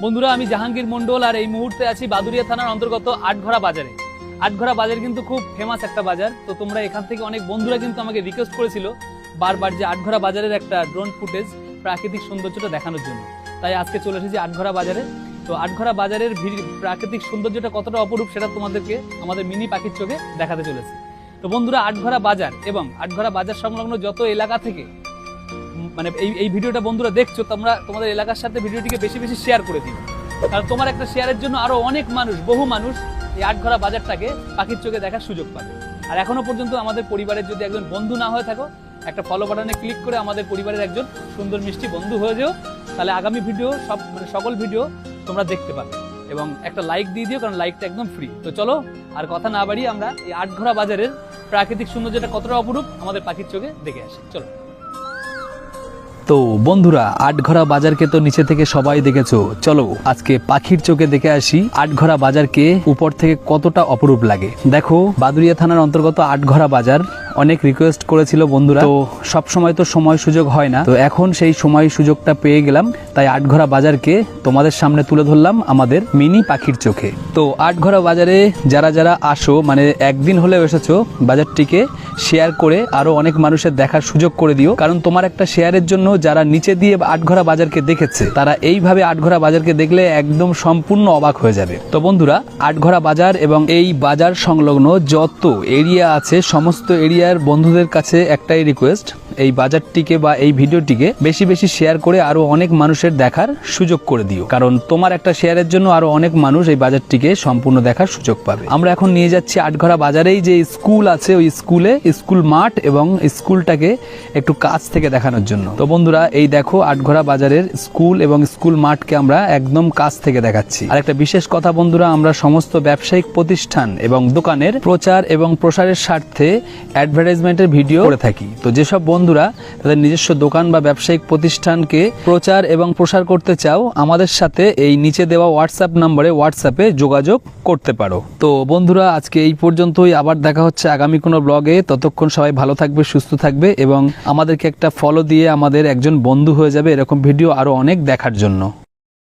বন্ধুরা, আমি জাহাঙ্গীর মন্ডল আর এই মুহূর্তে আছি বাদুড়িয়া থানার অন্তর্গত আটঘরা বাজারে। আটঘরা বাজার কিন্তু খুব ফেমাস একটা বাজার। তো তোমরা এখান থেকে অনেক বন্ধুরা কিন্তু আমাকে রিকোয়েস্ট করেছিল বারবার যে আটঘরা বাজারের একটা ড্রোন ফুটেজ প্রাকৃতিক সৌন্দর্যটা দেখানোর জন্য। তাই আজকে চলে এসেছি আটঘরা বাজারে। তো আটঘরা বাজারের প্রাকৃতিক সৌন্দর্যটা কতটা অপরূপ সেটা তোমাদেরকে আমাদের মিনি পাখির চোখে দেখাতে চলেছে। তো বন্ধুরা, আটঘরা বাজার এবং আটঘরা বাজার সংলগ্ন যত এলাকা থেকে মানে এই ভিডিওটা বন্ধুরা দেখছো, তোমরা তোমাদের এলাকার সাথে ভিডিওটিকে বেশি বেশি শেয়ার করে দিও, কারণ তোমার একটা শেয়ারের জন্য আরো অনেক মানুষ, বহু মানুষ এই আটঘরা বাজারটাকে পাখির চোখে দেখার সুযোগ পাবে। আর এখনো পর্যন্ত আমাদের পরিবারের যদি একজন বন্ধু না হয়ে থাকো, একটা ফলো বাটনে ক্লিক করে আমাদের পরিবারের একজন সুন্দর মিষ্টি বন্ধু হয়ে যাও। তাহলে আগামী ভিডিও সকল ভিডিও তোমরা দেখতে পাবে, এবং একটা লাইক দিয়ে দিও, কারণ লাইকটা একদম ফ্রি। তো চলো আর কথা না বাড়িয়ে আমরা এই আটঘরা বাজারের প্রাকৃতিক সৌন্দর্যটা কতটা অপরূপ আমাদের পাখির চোখে দেখে আসি। চলো। তো বন্ধুরা, আটঘরা বাজারকে তো নিচে থেকে সবাই দেখেছো, চলো আজকে পাখির চোখে দেখে আসি আটঘরা বাজারকে উপর থেকে কতটা অপরূপ লাগে। দেখো, বাদুড়িয়া থানার অন্তর্গত আটঘরা বাজার অনেক রিকোয়েস্ট করেছিল বন্ধুরা, তো সব সময় তো সময় সুযোগ হয় না, তো এখন সেই সময় সুযোগটা পেয়ে গেলাম, তাই আটঘরা বাজারকে তোমাদের সামনে তুলে ধরলাম আমাদের মিনি পাখির চোখে। তো আটঘরা বাজারে যারা যারা আসো, মানে একদিন হলেও এসেছো, বাজারটিকে শেয়ার করে আরো অনেক মানুষের দেখার সুযোগ করে দিও, কারণ তোমার একটা শেয়ারের জন্য যারা নিচে দিয়ে আটঘরা বাজারকে দেখেছে, তারা এইভাবে আটঘরা বাজারকে দেখলে একদম সম্পূর্ণ অবাক হয়ে যাবে। তো বন্ধুরা, আটঘরা বাজার এবং এই বাজার সংলগ্ন যত এরিয়া আছে, সমস্ত এরিয়ার বন্ধুদের কাছে একটাই রিকোয়েস্ট, এই বাজারটিকে বা এই ভিডিওটিকে বেশি বেশি শেয়ার করে আরো অনেক মানুষের দেখার সুযোগ করে দিও, কারণ তোমার একটা শেয়ারের জন্য আরো অনেক মানুষ এই বাজারটিকে সম্পূর্ণ দেখার সুযোগ পাবে। আমরা এখন নিয়ে যাচ্ছি আটঘরা বাজারেই যে স্কুল আছে, ওই স্কুল মাঠ এবং স্কুলটাকে একটু কাছ থেকে দেখানোর জন্য। তো বন্ধুরা, এই দেখো আটঘরা বাজারের স্কুল এবং স্কুল মাঠকে আমরা একদম কাছ থেকে দেখাচ্ছি। আর একটা বিশেষ কথা বন্ধুরা, আমরা সমস্ত ব্যবসায়িক প্রতিষ্ঠান এবং দোকানের প্রচার এবং প্রসারের স্বার্থে অ্যাডভার্টাইজমেন্টের ভিডিও করে থাকি। তো যেসব বন্ধুরা তাদের নিজস্ব দোকান বা ব্যবসায়িক প্রতিষ্ঠানকে প্রচার এবং প্রসার করতে চাও, আমাদের সাথে এই নিচে দেওয়া হোয়াটসঅ্যাপ নম্বরে হোয়াটসঅ্যাপে যোগাযোগ করতে পারো। তো বন্ধুরা, আজকে এই পর্যন্তই, আবার দেখা হচ্ছে আগামী কোনো ব্লগে। ততক্ষণ সবাই ভালো থাকবে, সুস্থ থাকবে, এবং আমাদেরকে একটা ফলো দিয়ে আমাদের একজন বন্ধু হয়ে যাবে এরকম ভিডিও আরো অনেক দেখার জন্য।